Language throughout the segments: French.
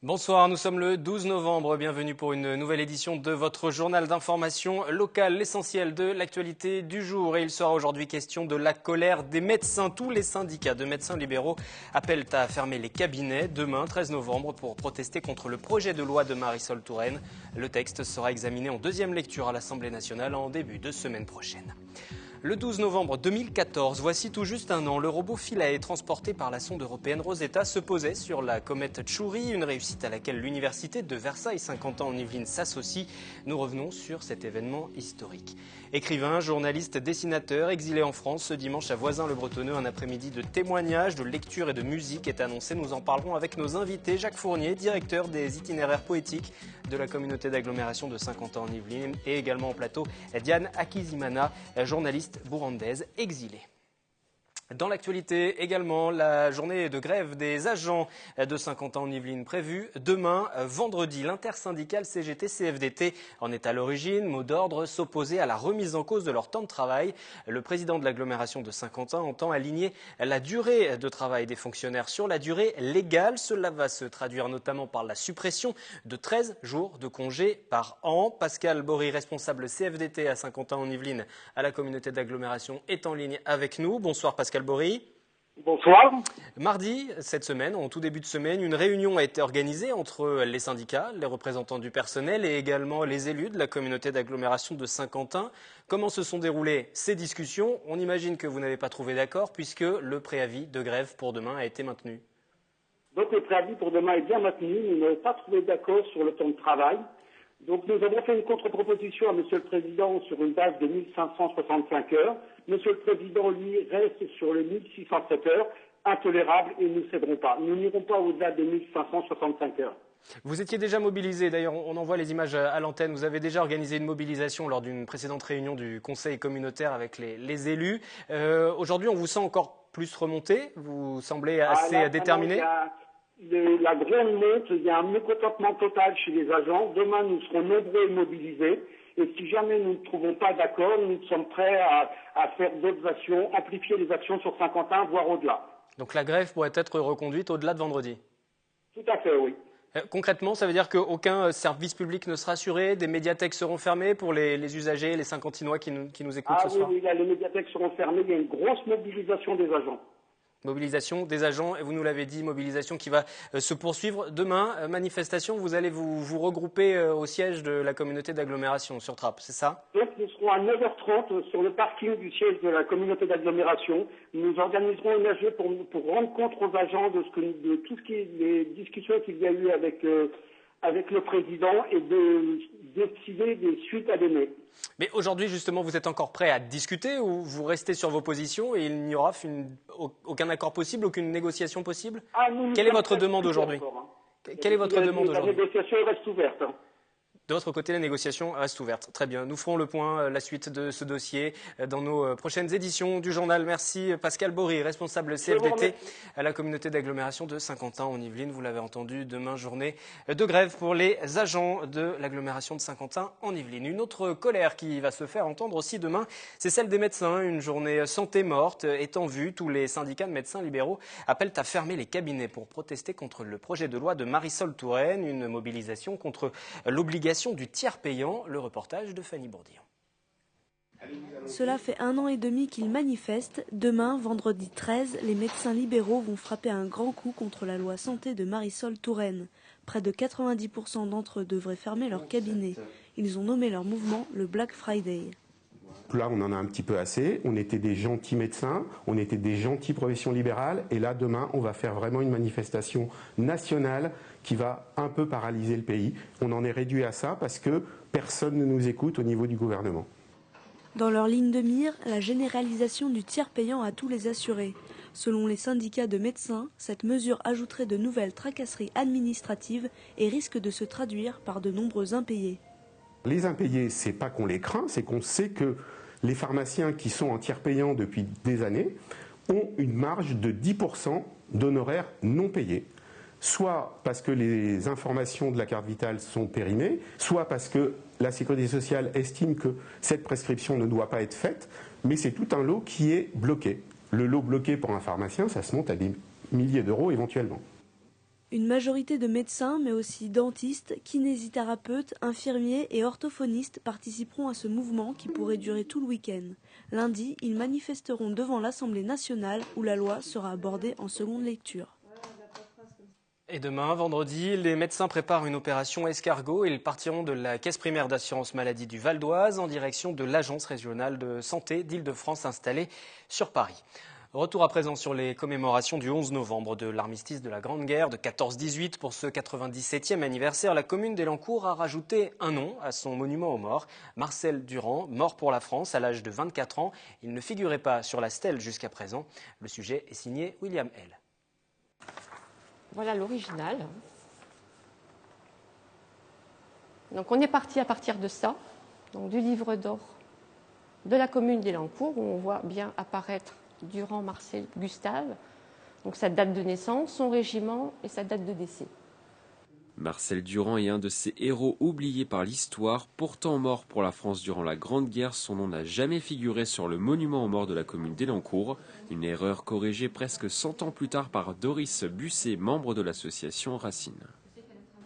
Bonsoir, nous sommes le 12 novembre. Bienvenue pour une nouvelle édition de votre journal d'information locale, l'essentiel de l'actualité du jour. Et il sera aujourd'hui question de la colère des médecins. Tous les syndicats de médecins libéraux appellent à fermer les cabinets demain, 13 novembre, pour protester contre le projet de loi de Marisol Touraine. Le texte sera examiné en deuxième lecture à l'Assemblée nationale en début de semaine prochaine. Le 12 novembre 2014, voici tout juste un an, le robot Philae transporté par la sonde européenne Rosetta se posait sur la comète Tchouri, une réussite à laquelle l'université de Versailles 50 ans en Yvelines s'associe. Nous revenons sur cet événement historique. Écrivain, journaliste, dessinateur, exilé en France, ce dimanche à Voisins-le-Bretonneux, un après-midi de témoignages, de lecture et de musique est annoncé. Nous en parlerons avec nos invités. Jacques Fournier, directeur des itinéraires poétiques de la communauté d'agglomération de 50 ans en Yvelines, et également en plateau Diane Akizimana, journaliste burundaise exilée. Dans l'actualité également, la journée de grève des agents de 50 ans en Yvelines prévue demain, vendredi. L'intersyndicale CGT-CFDT en est à l'origine. Mot d'ordre, s'opposer à la remise en cause de leur temps de travail. Le président de l'agglomération de Saint-Quentin entend aligner la durée de travail des fonctionnaires sur la durée légale. Cela va se traduire notamment par la suppression de 13 jours de congé par an. Pascal Bory, responsable CFDT à Saint-Quentin en Yvelines à la communauté d'agglomération, est en ligne avec nous. Bonsoir Pascal Bory. Bonsoir. Mardi, cette semaine, en tout début de semaine, une réunion a été organisée entre les syndicats, les représentants du personnel et également les élus de la communauté d'agglomération de Saint-Quentin. Comment se sont déroulées ces discussions? On imagine que vous n'avez pas trouvé d'accord puisque le préavis de grève pour demain a été maintenu. Donc le préavis pour demain est bien maintenu. Nous n'avons pas trouvé d'accord sur le temps de travail. Donc nous avons fait une contre-proposition à Monsieur le Président sur une base de 1565 heures. Monsieur le Président, lui, reste sur les 1607 heures, intolérable, et nous ne céderons pas. Nous n'irons pas au-delà des 1565 heures. Vous étiez déjà mobilisé, d'ailleurs on envoie les images à l'antenne, vous avez déjà organisé une mobilisation lors d'une précédente réunion du conseil communautaire avec les élus. Aujourd'hui on vous sent encore plus remonté, vous semblez assez déterminé. La grande monte, il y a un mécontentement total chez les agents. Demain, nous serons nombreux et mobilisés. Et si jamais nous ne trouvons pas d'accord, nous sommes prêts à faire d'autres actions, amplifier les actions sur Saint-Quentin, voire au-delà. Donc la grève pourrait être reconduite au-delà de vendredi? Tout à fait, oui. Concrètement, ça veut dire qu'aucun service public ne sera assuré, des médiathèques seront fermées pour les usagers, les Saint-Quentinois qui nous écoutent ce soir? Oui, là, les médiathèques seront fermées. Il y a une grosse mobilisation des agents. Mobilisation des agents, et vous nous l'avez dit, mobilisation qui va se poursuivre demain. Manifestation, vous allez vous regrouper au siège de la communauté d'agglomération sur Trappes, c'est ça? Donc nous serons à 9h30 sur le parking du siège de la communauté d'agglomération. Nous organiserons une AG pour rendre compte aux agents de les discussions qu'il y a eu avec le président et de décider des suites à donner. Mais aujourd'hui, justement, vous êtes encore prêt à discuter ou vous restez sur vos positions et il n'y aura aucun accord possible, aucune négociation possible? Quelle est votre demande aujourd'hui? Quelle est votre demande aujourd'hui? La négociation reste ouverte. De votre côté, la négociation reste ouverte. Très bien. Nous ferons le point, la suite de ce dossier dans nos prochaines éditions du journal. Merci Pascal Bory, responsable CFDT à la communauté d'agglomération de Saint-Quentin en Yvelines. Vous l'avez entendu, demain journée de grève pour les agents de l'agglomération de Saint-Quentin en Yvelines. Une autre colère qui va se faire entendre aussi demain, c'est celle des médecins. Une journée santé morte est en vue. Tous les syndicats de médecins libéraux appellent à fermer les cabinets pour protester contre le projet de loi de Marisol Touraine. Une mobilisation contre l'obligation du tiers payant, le reportage de Fanny Bourdillon. Cela fait 1 an et demi qu'ils manifestent. Demain, vendredi 13, les médecins libéraux vont frapper un grand coup contre la loi santé de Marisol Touraine. Près de 90% d'entre eux devraient fermer leur cabinet. Ils ont nommé leur mouvement le Black Friday. Là, on en a un petit peu assez. On était des gentils médecins, on était des gentilles professions libérales. Et là, demain, on va faire vraiment une manifestation nationale qui va un peu paralyser le pays. On en est réduit à ça parce que personne ne nous écoute au niveau du gouvernement. Dans leur ligne de mire, la généralisation du tiers payant à tous les assurés. Selon les syndicats de médecins, cette mesure ajouterait de nouvelles tracasseries administratives et risque de se traduire par de nombreux impayés. Les impayés, c'est pas qu'on les craint, c'est qu'on sait que les pharmaciens qui sont en tiers payant depuis des années ont une marge de 10% d'honoraires non payés. Soit parce que les informations de la carte vitale sont périmées, soit parce que la sécurité sociale estime que cette prescription ne doit pas être faite, mais c'est tout un lot qui est bloqué. Le lot bloqué pour un pharmacien, ça se monte à des milliers d'euros éventuellement. Une majorité de médecins, mais aussi dentistes, kinésithérapeutes, infirmiers et orthophonistes participeront à ce mouvement qui pourrait durer tout le week-end. Lundi, ils manifesteront devant l'Assemblée nationale où la loi sera abordée en seconde lecture. Et demain, vendredi, les médecins préparent une opération escargot. Ils partiront de la caisse primaire d'assurance maladie du Val d'Oise en direction de l'agence régionale de santé d'Île-de-France installée sur Paris. Retour à présent sur les commémorations du 11 novembre de l'armistice de la Grande Guerre de 14-18. Pour ce 97e anniversaire, la commune d'Elancourt a rajouté un nom à son monument aux morts. Marcel Durand, mort pour la France à l'âge de 24 ans. Il ne figurait pas sur la stèle jusqu'à présent. Le sujet est signé William L. Voilà l'original. Donc on est parti à partir de ça, donc du livre d'or de la commune d'Elancourt, où on voit bien apparaître Durand Marcel Gustave, donc sa date de naissance, son régiment et sa date de décès. Marcel Durand est un de ces héros oubliés par l'histoire, pourtant mort pour la France durant la Grande Guerre. Son nom n'a jamais figuré sur le monument aux morts de la commune d'Elancourt. Une erreur corrigée presque 100 ans plus tard par Doris Busset, membre de l'association Racine.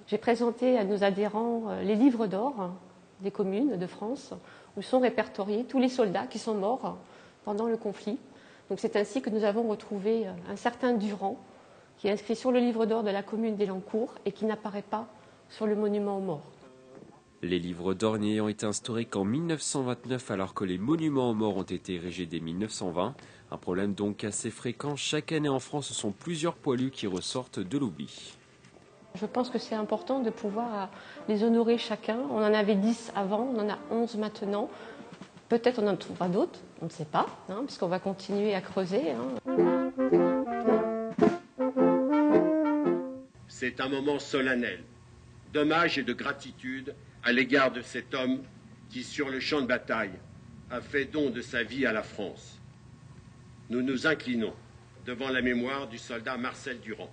J'ai présenté à nos adhérents les livres d'or des communes de France, où sont répertoriés tous les soldats qui sont morts pendant le conflit. Donc c'est ainsi que nous avons retrouvé un certain Durand, qui est inscrit sur le livre d'or de la commune d'Elancourt et qui n'apparaît pas sur le monument aux morts. Les livres d'or n'ayant été instaurés qu'en 1929 alors que les monuments aux morts ont été érigés dès 1920. Un problème donc assez fréquent. Chaque année en France, ce sont plusieurs poilus qui ressortent de l'oubli. Je pense que c'est important de pouvoir les honorer chacun. On en avait 10 avant, on en a 11 maintenant. Peut-être on en trouvera d'autres, on ne sait pas, puisqu'on va continuer à creuser. C'est un moment solennel, d'hommage et de gratitude à l'égard de cet homme qui, sur le champ de bataille, a fait don de sa vie à la France. Nous nous inclinons devant la mémoire du soldat Marcel Durand.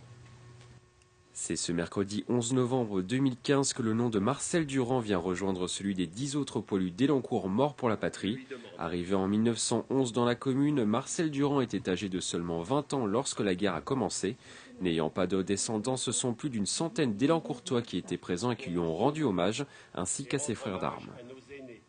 C'est ce mercredi 11 novembre 2015 que le nom de Marcel Durand vient rejoindre celui des 10 autres poilus d'Elancourt morts pour la patrie. Arrivé en 1911 dans la commune, Marcel Durand était âgé de seulement 20 ans lorsque la guerre a commencé. N'ayant pas de descendants, ce sont plus d'une centaine d'Elancourtois qui étaient présents et qui lui ont rendu hommage, ainsi qu'à ses frères d'armes.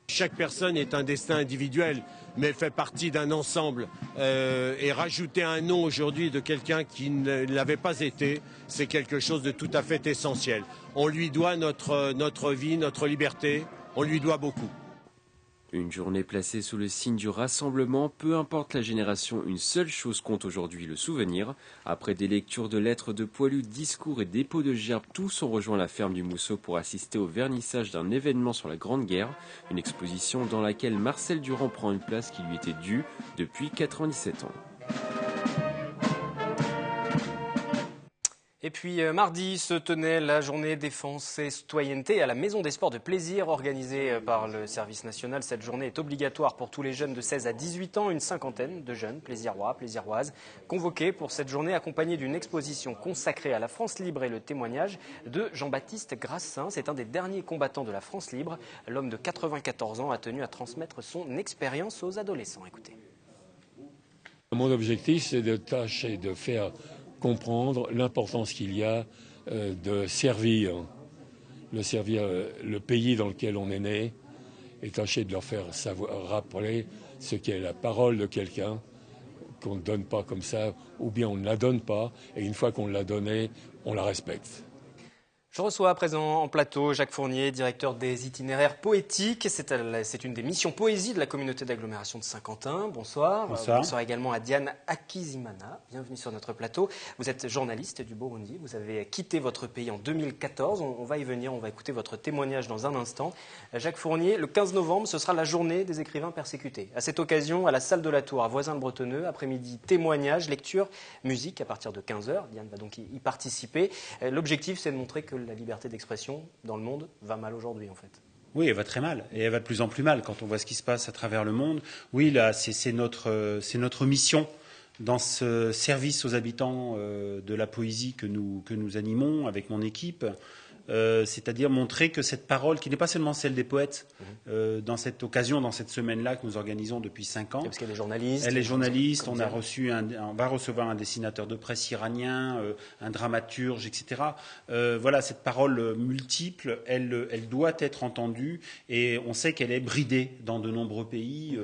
Chaque personne est un destin individuel, mais fait partie d'un ensemble. Et rajouter un nom aujourd'hui de quelqu'un qui ne l'avait pas été, c'est quelque chose de tout à fait essentiel. On lui doit notre vie, notre liberté, on lui doit beaucoup. Une journée placée sous le signe du rassemblement, peu importe la génération, une seule chose compte aujourd'hui, le souvenir. Après des lectures de lettres de poilus, discours et dépôts de gerbes, tous ont rejoint la ferme du Mousseau pour assister au vernissage d'un événement sur la Grande Guerre, une exposition dans laquelle Marcel Durand prend une place qui lui était due depuis 97 ans. Et puis mardi se tenait la journée défense et citoyenneté à la Maison des Sports de Plaisir organisée par le service national. Cette journée est obligatoire pour tous les jeunes de 16 à 18 ans. Une cinquantaine de jeunes plaisirois, plaisiroises convoqués pour cette journée accompagnée d'une exposition consacrée à la France libre et le témoignage de Jean-Baptiste Grassin. C'est un des derniers combattants de la France libre. L'homme de 94 ans a tenu à transmettre son expérience aux adolescents. Écoutez. Mon objectif, c'est de tâcher de faire comprendre l'importance qu'il y a de servir le pays dans lequel on est né et tâcher de leur faire savoir, rappeler ce qu'est la parole de quelqu'un qu'on ne donne pas comme ça, ou bien on ne la donne pas, et une fois qu'on l'a donnée, on la respecte. Je reçois à présent en plateau Jacques Fournier, directeur des itinéraires poétiques. C'est une des missions poésie de la communauté d'agglomération de Saint-Quentin. Bonsoir. Bonsoir également à Diane Akizimana. Bienvenue sur notre plateau. Vous êtes journaliste du Burundi. Vous avez quitté votre pays en 2014. On va y venir. On va écouter votre témoignage dans un instant. Jacques Fournier, le 15 novembre, ce sera la journée des écrivains persécutés. À cette occasion, à la salle de la Tour, à Voisins-le-Bretonneux, après-midi, témoignage, lecture, musique à partir de 15h. Diane va donc y participer. L'objectif, c'est de montrer que la liberté d'expression dans le monde va mal aujourd'hui, en fait. Oui, elle va très mal, et elle va de plus en plus mal quand on voit ce qui se passe à travers le monde. Oui, là, c'est notre mission dans ce service aux habitants de la poésie que nous animons avec mon équipe, c'est-à-dire montrer que cette parole, qui n'est pas seulement celle des poètes, dans cette occasion, dans cette semaine-là que nous organisons depuis 5 ans. Parce qu'elle est journaliste. Elle est journaliste, on va recevoir un dessinateur de presse iranien, un dramaturge, etc. Voilà, cette parole multiple, elle doit être entendue, et on sait qu'elle est bridée dans de nombreux pays,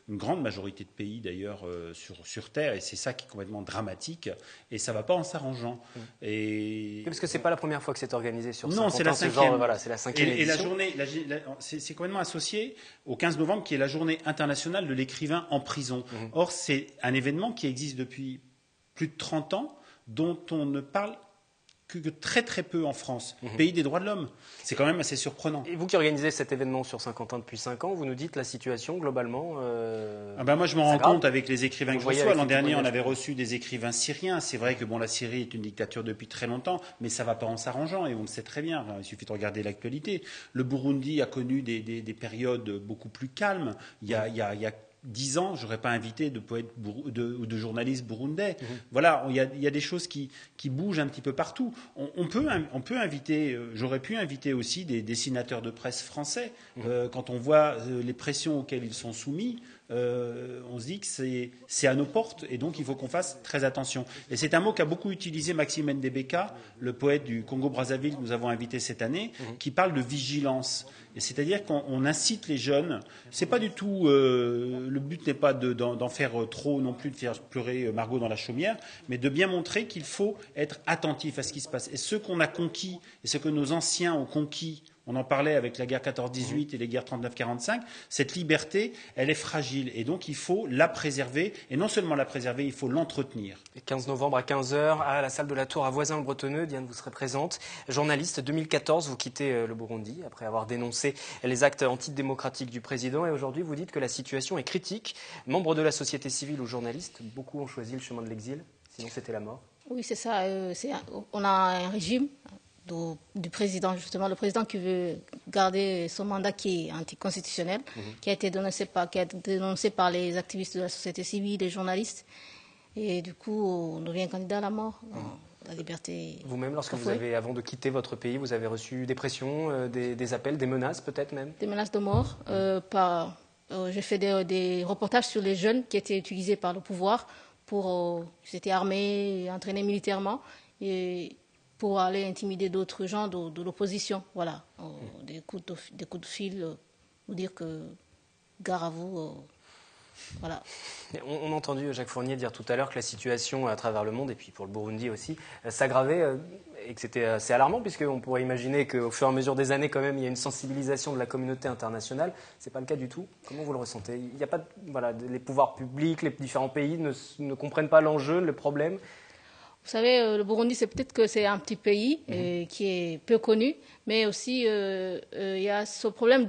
une grande majorité de pays d'ailleurs sur Terre, et c'est ça qui est complètement dramatique, et ça ne va pas en s'arrangeant. Parce que ce n'est pas la première fois que c'est organisé sur Non, c'est la 5e. Voilà, c'est la 5e édition. Et la journée, c'est complètement associé au 15 novembre, qui est la journée internationale de l'écrivain en prison. Or, c'est un événement qui existe depuis plus de 30 ans, dont on ne parle que très très peu en France, pays des droits de l'homme. C'est quand même assez surprenant. Et vous qui organisez cet événement sur Saint-Quentin depuis 5 ans, vous nous dites la situation globalement moi je m'en rends compte avec les écrivains que je reçois. L'an dernier, on avait reçu des écrivains syriens. C'est vrai que la Syrie est une dictature depuis très longtemps, mais ça ne va pas en s'arrangeant, et on le sait très bien. Il suffit de regarder l'actualité. Le Burundi a connu des périodes beaucoup plus calmes. Il y a 10 ans, j'aurais pas invité de poètes ou de journalistes burundais. Voilà, il y a des choses qui bougent un petit peu partout. On peut inviter, j'aurais pu inviter aussi des dessinateurs de presse français. Quand on voit les pressions auxquelles ils sont soumis, on se dit que c'est à nos portes, et donc il faut qu'on fasse très attention. Et c'est un mot qu'a beaucoup utilisé Maxime Ndebeka, le poète du Congo-Brazzaville que nous avons invité cette année, qui parle de vigilance. Et c'est-à-dire qu'on incite les jeunes. C'est pas du tout le but n'est pas d'en faire trop non plus, de faire pleurer Margot dans la chaumière, mais de bien montrer qu'il faut être attentif à ce qui se passe. Et ce qu'on a conquis, et ce que nos anciens ont conquis, on en parlait avec la guerre 14-18 et les guerres 39-45, cette liberté, elle est fragile, et donc il faut la préserver, et non seulement la préserver, il faut l'entretenir. Le 15 novembre à 15h, à la salle de la Tour à Voisins-le-Bretonneux, Diane, vous serez présente. Journaliste, 2014, vous quittez le Burundi après avoir dénoncé les actes antidémocratiques du président, et aujourd'hui vous dites que la situation est critique. Membre de la société civile ou journaliste, beaucoup ont choisi le chemin de l'exil, sinon c'était la mort. Oui, c'est ça. On a un régime du président, justement, le président qui veut garder son mandat qui est anticonstitutionnel, qui a été dénoncé par les activistes de la société civile, les journalistes. Et du coup, on devient candidat à la mort. La liberté. Vous-même, lorsque vous avez, avant de quitter votre pays, vous avez reçu des pressions, des appels, des menaces peut-être même? Des menaces de mort. J'ai fait des reportages sur les jeunes qui étaient utilisés par le pouvoir ils étaient armés, entraînés militairement, et pour aller intimider d'autres gens de l'opposition. Voilà, des coups de fil, vous dire que gare à vous. Voilà. On a entendu Jacques Fournier dire tout à l'heure que la situation à travers le monde, et puis pour le Burundi aussi, s'aggravait, et que c'était assez alarmant, puisqu'on pourrait imaginer qu'au fur et à mesure des années, quand même, il y a une sensibilisation de la communauté internationale. Ce n'est pas le cas du tout. Comment vous le ressentez? Il n'y a pas, les pouvoirs publics, les différents pays ne comprennent pas l'enjeu, le problème. Vous savez, le Burundi, peut-être que c'est un petit pays qui est peu connu, mais aussi il y a ce problème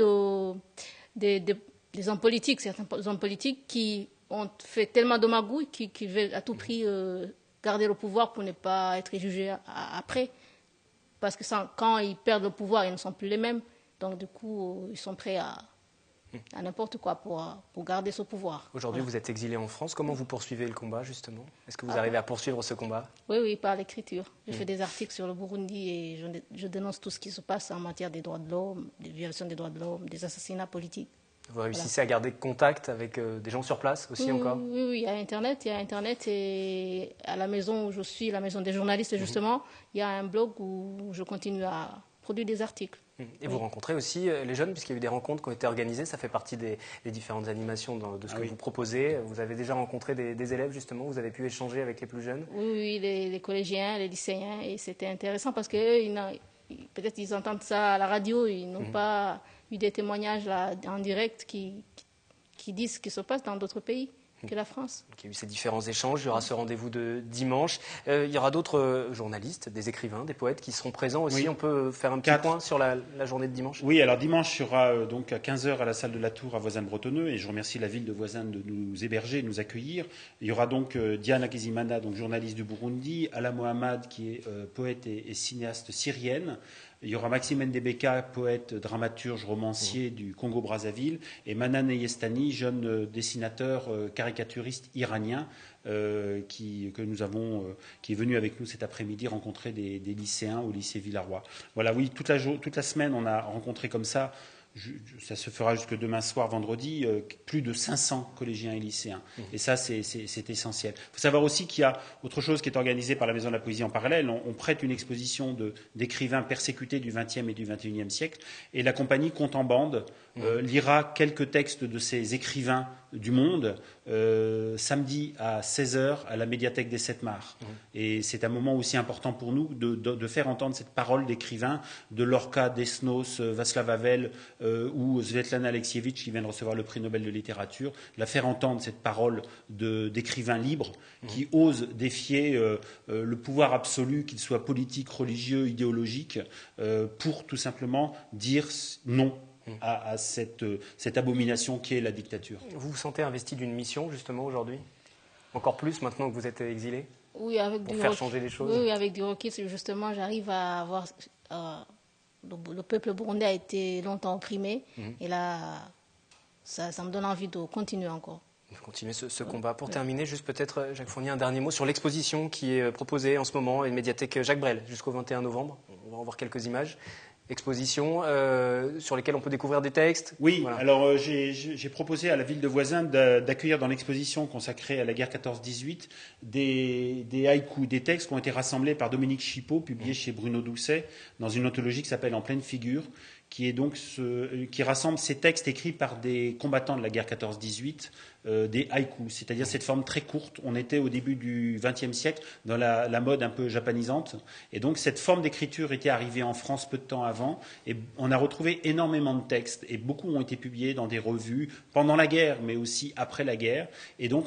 des hommes politiques, certains hommes politiques qui ont fait tellement de magouilles qui veulent à tout prix garder le pouvoir pour ne pas être jugés après. Parce que quand ils perdent le pouvoir, ils ne sont plus les mêmes. Donc du coup, ils sont prêts à n'importe quoi pour garder ce pouvoir. Aujourd'hui, vous êtes exilé en France. Comment vous poursuivez le combat, justement? Est-ce que vous arrivez à poursuivre ce combat? Oui, par l'écriture. Je fais des articles sur le Burundi et je dénonce tout ce qui se passe en matière des droits de l'homme, des violations des droits de l'homme, des assassinats politiques. Vous réussissez à garder contact avec des gens sur place aussi encore? Oui, il y a Internet et à la maison où je suis, la maison des journalistes justement, il y a un blog où je continue à produire des articles. Et vous rencontrez aussi les jeunes, puisqu'il y a eu des rencontres qui ont été organisées, ça fait partie des différentes animations de ce que vous proposez. Vous avez déjà rencontré des élèves justement, vous avez pu échanger avec les plus jeunes? Oui, les collégiens, les lycéens, et c'était intéressant parce que peut-être ils entendent ça à la radio, ils n'ont pas eu des témoignages là, en direct qui disent ce qui se passe dans d'autres pays que la France. Donc, il y a eu ces différents échanges, il y aura ce rendez-vous de dimanche. Il y aura d'autres journalistes, des écrivains, des poètes qui seront présents aussi. Oui. On peut faire un petit point sur la journée de dimanche? Oui, alors dimanche, il y aura donc à 15h à la salle de la Tour à Voisins-le-Bretonneux, et je remercie la ville de Voisins de nous héberger, de nous accueillir. Il y aura donc Diana Kizimana, donc journaliste du Burundi, Ala Mohamed, qui est poète et cinéaste syrienne, Il y aura Maxime Ndebeka, poète, dramaturge, romancier du Congo-Brazzaville, et Manan Eyestani, jeune dessinateur, caricaturiste iranien, qui est venu avec nous cet après-midi rencontrer des lycéens au lycée Villaroy. Voilà, oui, toute la semaine, on a rencontré comme ça. Ça se fera jusque demain soir, vendredi, plus de 500 collégiens et lycéens. Et ça, c'est essentiel. Il faut savoir aussi qu'il y a autre chose qui est organisée par la Maison de la Poésie en parallèle. On prête une exposition d'écrivains persécutés du XXe et du XXIe siècle. Et la compagnie Compte en Bande lira quelques textes de ces écrivains du monde samedi à 16h à la médiathèque des 7 Mars. Et c'est un moment aussi important pour nous de faire entendre cette parole d'écrivains, de Lorca, Desnos, Václav Havel ou Svetlana Alexievitch qui vient de recevoir le prix Nobel de littérature, la faire entendre cette parole d'écrivains libres qui osent défier le pouvoir absolu, qu'il soit politique, religieux, idéologique, pour tout simplement dire non à cette abomination qui est la dictature. Vous vous sentez investi d'une mission justement aujourd'hui ? Encore plus maintenant que vous êtes exilé ? Oui, avec pour faire changer les choses. Oui, avec du recul, justement, j'arrive à avoir... le peuple burundais a été longtemps opprimé, et là, ça me donne envie de continuer encore. Continuer ce combat. Pour terminer, juste peut-être, Jacques Fournier, un dernier mot sur l'exposition qui est proposée en ce moment à la médiathèque Jacques Brel jusqu'au 21 novembre. On va en voir quelques images. Exposition sur lesquelles on peut découvrir des textes. Oui, voilà. Alors j'ai proposé à la ville de Voisin d'accueillir dans l'exposition consacrée à la guerre 14-18 des haïkus, des textes qui ont été rassemblés par Dominique Chipot, publiés chez Bruno Doucet, dans une anthologie qui s'appelle En pleine figure, qui rassemble ces textes écrits par des combattants de la guerre 14-18, des haïkus, c'est-à-dire cette forme très courte. On était au début du XXe siècle dans la mode un peu japanisante, et donc cette forme d'écriture était arrivée en France peu de temps avant, et on a retrouvé énormément de textes, et beaucoup ont été publiés dans des revues pendant la guerre, mais aussi après la guerre, et donc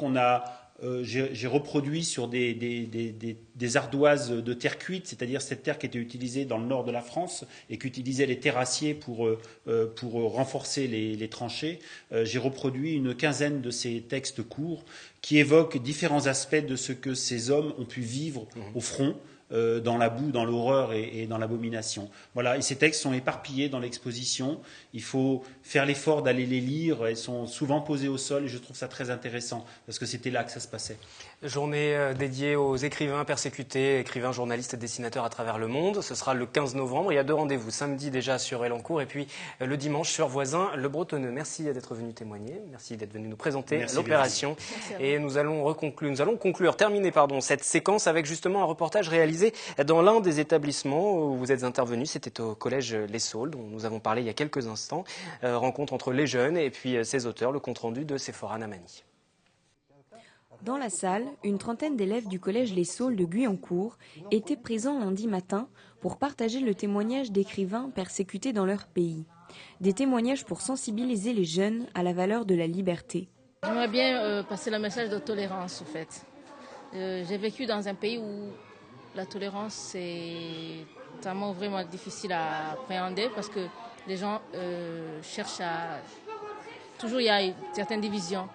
j'ai reproduit sur des ardoises de terre cuite, c'est-à-dire cette terre qui était utilisée dans le nord de la France et qu'utilisaient les terrassiers pour renforcer les tranchées. J'ai reproduit une quinzaine de ces textes courts qui évoquent différents aspects de ce que ces hommes ont pu vivre au front, dans la boue, dans l'horreur et dans l'abomination. Voilà, et ces textes sont éparpillés dans l'exposition. Il faut faire l'effort d'aller les lire. Elles sont souvent posées au sol et je trouve ça très intéressant parce que c'était là que ça se passait. Journée dédiée aux écrivains persécutés, écrivains, journalistes et dessinateurs à travers le monde. Ce sera le 15 novembre. Il y a 2 rendez-vous, samedi déjà sur Elancourt et puis le dimanche sur Voisin, le Bretonneux. Merci d'être venu témoigner. Merci d'être venu nous présenter l'opération. Et nous allons terminer cette séquence avec justement un reportage réalisé dans l'un des établissements où vous êtes intervenu. C'était au collège Les Saules, dont nous avons parlé il y a quelques instants. Rencontre entre les jeunes et puis ses auteurs, le compte-rendu de Séphora Namani. Dans la salle, une trentaine d'élèves du collège Les Saules de Guyancourt étaient présents lundi matin pour partager le témoignage d'écrivains persécutés dans leur pays. Des témoignages pour sensibiliser les jeunes à la valeur de la liberté. J'aimerais bien passer le message de tolérance, en fait. J'ai vécu dans un pays où la tolérance, c'est un mot vraiment difficile à appréhender parce que les gens cherchent à... Toujours, il y a certaines divisions.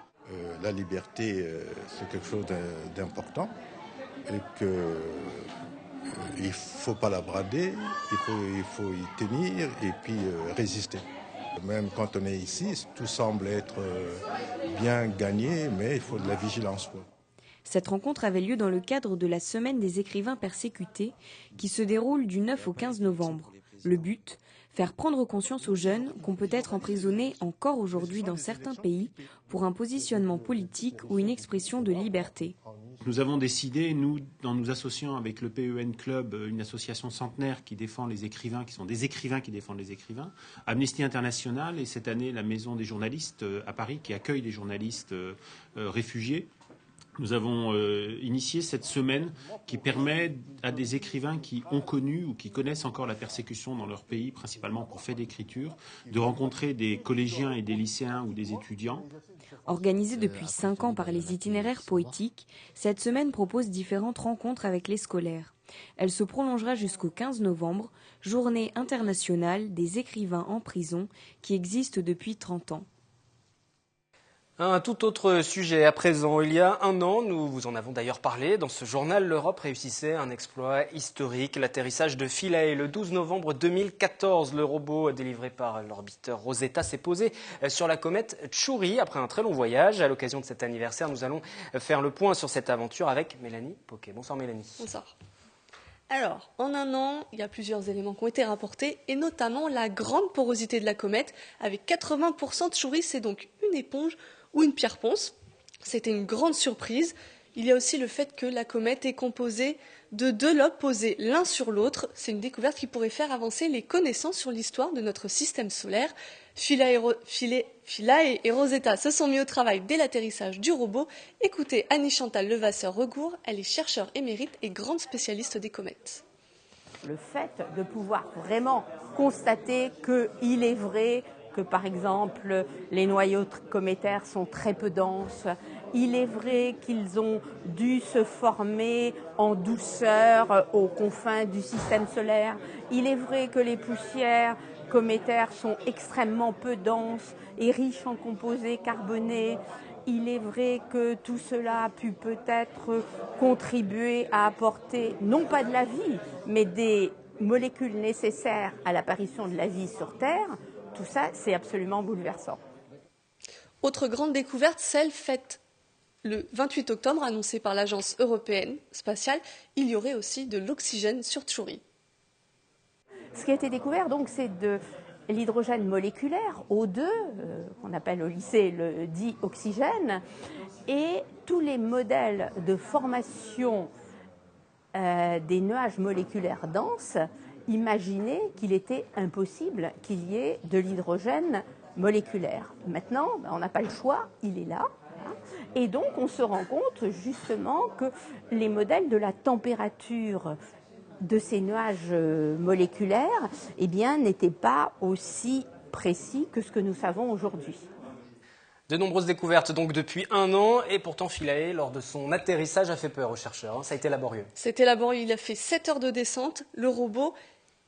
La liberté, c'est quelque chose d'important et qu'il ne faut pas la brader, il faut y tenir et puis résister. Même quand on est ici, tout semble être bien gagné, mais il faut de la vigilance. Cette rencontre avait lieu dans le cadre de la Semaine des écrivains persécutés qui se déroule du 9 au 15 novembre. Le but, faire prendre conscience aux jeunes qu'on peut être emprisonné encore aujourd'hui dans certains pays pour un positionnement politique ou une expression de liberté. Nous avons décidé, nous, en nous associant avec le PEN Club, une association centenaire qui défend les écrivains, qui sont des écrivains qui défendent les écrivains, Amnesty International et cette année la Maison des journalistes à Paris qui accueille les journalistes réfugiés. Nous avons initié cette semaine qui permet à des écrivains qui ont connu ou qui connaissent encore la persécution dans leur pays, principalement pour fait d'écriture, de rencontrer des collégiens et des lycéens ou des étudiants. Organisée depuis 5 ans par les itinéraires poétiques, cette semaine propose différentes rencontres avec les scolaires. Elle se prolongera jusqu'au 15 novembre, journée internationale des écrivains en prison qui existe depuis 30 ans. Un tout autre sujet à présent. Il y a un an, nous vous en avons d'ailleurs parlé, dans ce journal, l'Europe réussissait un exploit historique, l'atterrissage de Philae le 12 novembre 2014. Le robot délivré par l'orbiteur Rosetta s'est posé sur la comète Chury après un très long voyage. À l'occasion de cet anniversaire, nous allons faire le point sur cette aventure avec Mélanie Poquet. Bonsoir Mélanie. Bonsoir. Alors, en un an, il y a plusieurs éléments qui ont été rapportés, et notamment la grande porosité de la comète, avec 80% de Chury, c'est donc une éponge ou une pierre ponce. C'était une grande surprise. Il y a aussi le fait que la comète est composée de 2 lobes posés l'un sur l'autre. C'est une découverte qui pourrait faire avancer les connaissances sur l'histoire de notre système solaire. Philae et Rosetta se sont mis au travail dès l'atterrissage du robot. Écoutez Annie-Chantal Levasseur-Regour, elle est chercheure émérite et grande spécialiste des comètes. Le fait de pouvoir vraiment constater qu'il est vrai que, par exemple, les noyaux cométaires sont très peu denses. Il est vrai qu'ils ont dû se former en douceur aux confins du système solaire. Il est vrai que les poussières cométaires sont extrêmement peu denses et riches en composés carbonés. Il est vrai que tout cela a pu peut-être contribuer à apporter, non pas de la vie, mais des molécules nécessaires à l'apparition de la vie sur Terre. Tout ça, c'est absolument bouleversant. Autre grande découverte, celle faite le 28 octobre, annoncée par l'Agence européenne spatiale, il y aurait aussi de l'oxygène sur Chury. Ce qui a été découvert, donc, c'est de l'hydrogène moléculaire, O2, qu'on appelle au lycée le dioxygène, et tous les modèles de formation des nuages moléculaires denses imaginaient qu'il était impossible qu'il y ait de l'hydrogène moléculaire. Maintenant, on n'a pas le choix, il est là. Et donc, on se rend compte justement que les modèles de la température de ces nuages moléculaires, eh bien, n'étaient pas aussi précis que ce que nous savons aujourd'hui. De nombreuses découvertes donc depuis un an, et pourtant Philae, lors de son atterrissage, a fait peur aux chercheurs. Ça a été laborieux. C'était laborieux, il a fait 7 heures de descente. Le robot,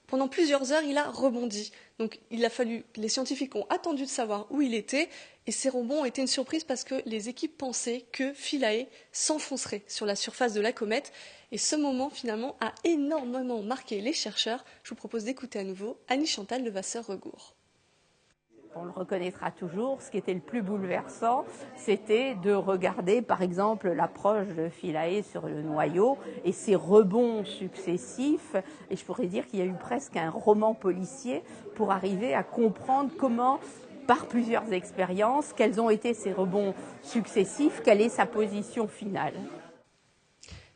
pendant plusieurs heures, il a rebondi. Donc il a fallu, les scientifiques ont attendu de savoir où il était, et ces rebonds ont été une surprise parce que les équipes pensaient que Philae s'enfoncerait sur la surface de la comète. Et ce moment, finalement, a énormément marqué les chercheurs. Je vous propose d'écouter à nouveau Annie-Chantal Levasseur-Regour. On le reconnaîtra toujours, ce qui était le plus bouleversant, c'était de regarder par exemple l'approche de Philae sur le noyau et ses rebonds successifs. Et je pourrais dire qu'il y a eu presque un roman policier pour arriver à comprendre comment, par plusieurs expériences, quels ont été ces rebonds successifs, quelle est sa position finale.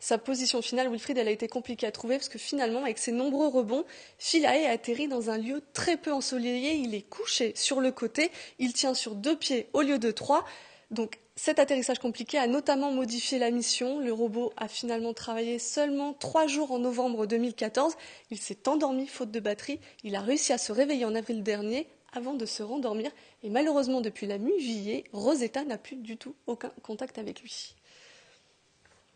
Sa position finale, Wilfried, elle a été compliquée à trouver parce que finalement, avec ses nombreux rebonds, Philae a atterri dans un lieu très peu ensoleillé. Il est couché sur le côté, il tient sur 2 pieds au lieu de 3. Donc cet atterrissage compliqué a notamment modifié la mission. Le robot a finalement travaillé seulement 3 jours en novembre 2014. Il s'est endormi faute de batterie. Il a réussi à se réveiller en avril dernier avant de se rendormir. Et malheureusement, depuis la mi-juillet, Rosetta n'a plus du tout aucun contact avec lui.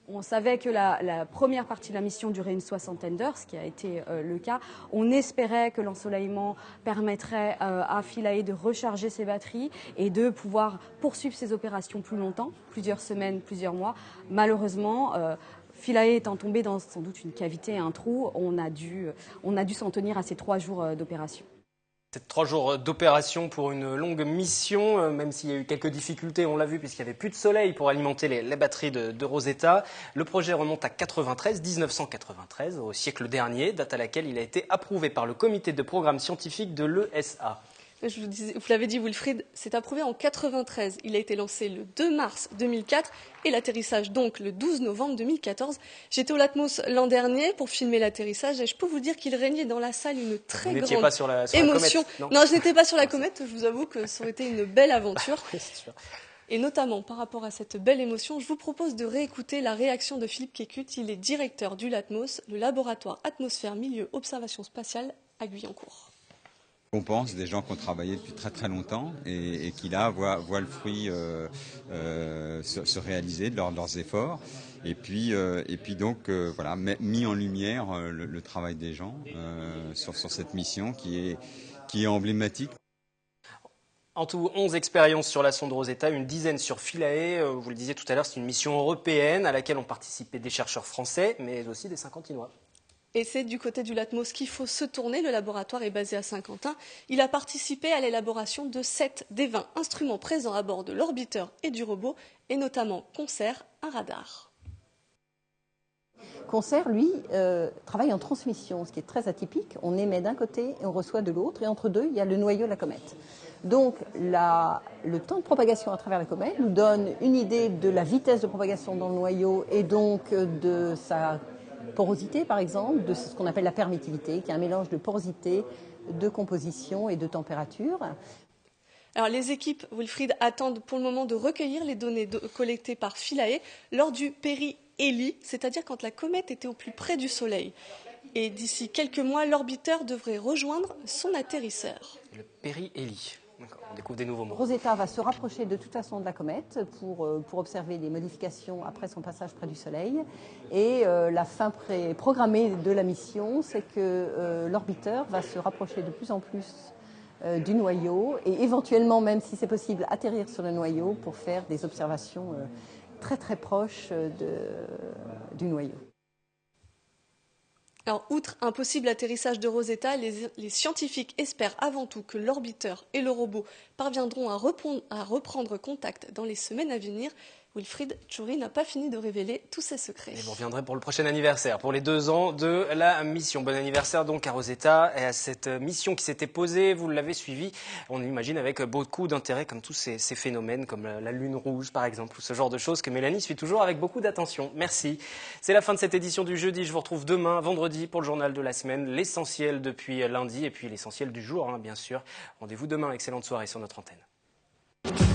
On savait que la première partie de la mission durait une soixantaine d'heures, ce qui a été le cas. On espérait que l'ensoleillement permettrait à Philae de recharger ses batteries et de pouvoir poursuivre ses opérations plus longtemps, plusieurs semaines, plusieurs mois. Malheureusement, Philae étant tombé dans sans doute une cavité, un trou, on a dû s'en tenir à ces 3 jours d'opération. C'est 3 jours d'opération pour une longue mission, même s'il y a eu quelques difficultés, on l'a vu, puisqu'il n'y avait plus de soleil pour alimenter les batteries de Rosetta. Le projet remonte à 1993, au siècle dernier, date à laquelle il a été approuvé par le comité de programme scientifique de l'ESA. Vous l'avez dit, Wilfried, c'est approuvé en 1993. Il a été lancé le 2 mars 2004 et l'atterrissage donc le 12 novembre 2014. J'étais au Latmos l'an dernier pour filmer l'atterrissage et je peux vous dire qu'il régnait dans la salle une très grande émotion. Pas sur la comète, non, je n'étais pas sur la comète. Je vous avoue que ça aurait été une belle aventure. Oui, c'est sûr. Et notamment par rapport à cette belle émotion, je vous propose de réécouter la réaction de Philippe Kécut. Il est directeur du Latmos, le laboratoire Atmosphère Milieu Observation Spatiale à Guyancourt. On pense des gens qui ont travaillé depuis très très longtemps et qui là voient le fruit se réaliser de leurs efforts et puis donc voilà, mis en lumière le travail des gens sur cette mission qui est emblématique. En tout, 11 expériences sur la sonde Rosetta, une dizaine sur Philae. Vous le disiez tout à l'heure, c'est une mission européenne à laquelle ont participé des chercheurs français, mais aussi des Saint-Quentinois. Et c'est du côté du Latmos qu'il faut se tourner. Le laboratoire est basé à Saint-Quentin. Il a participé à l'élaboration de 7 des 20 instruments présents à bord de l'orbiteur et du robot, et notamment Concer, un radar. Concer, lui, travaille en transmission, ce qui est très atypique. On émet d'un côté et on reçoit de l'autre, et entre deux, il y a le noyau de la comète. Donc, le temps de propagation à travers la comète nous donne une idée de la vitesse de propagation dans le noyau et donc de sa porosité, par exemple, de ce qu'on appelle la permittivité, qui est un mélange de porosité, de composition et de température. Alors, les équipes, Wilfried, attendent pour le moment de recueillir les données collectées par Philae lors du périhélie, c'est-à-dire quand la comète était au plus près du Soleil. Et d'ici quelques mois, l'orbiteur devrait rejoindre son atterrisseur. Le périhélie. On découvre des nouveaux mots. Rosetta va se rapprocher de toute façon de la comète pour observer les modifications après son passage près du Soleil. Et la fin programmée de la mission, c'est que l'orbiteur va se rapprocher de plus en plus du noyau et éventuellement, même si c'est possible, atterrir sur le noyau pour faire des observations très très proches du noyau. Alors, outre un possible atterrissage de Rosetta, les scientifiques espèrent avant tout que l'orbiteur et le robot parviendront à reprendre contact dans les semaines à venir. Wilfried Tchouri n'a pas fini de révéler tous ses secrets. Et vous reviendrez pour le prochain anniversaire, pour les 2 ans de la mission. Bon anniversaire donc à Rosetta et à cette mission qui s'était posée. Vous l'avez suivi, on imagine, avec beaucoup d'intérêt, comme tous ces phénomènes, comme la lune rouge par exemple, ou ce genre de choses que Mélanie suit toujours avec beaucoup d'attention. Merci. C'est la fin de cette édition du jeudi. Je vous retrouve demain, vendredi, pour le journal de la semaine. L'essentiel depuis lundi et puis l'essentiel du jour, bien sûr. Rendez-vous demain. Excellente soirée sur notre antenne.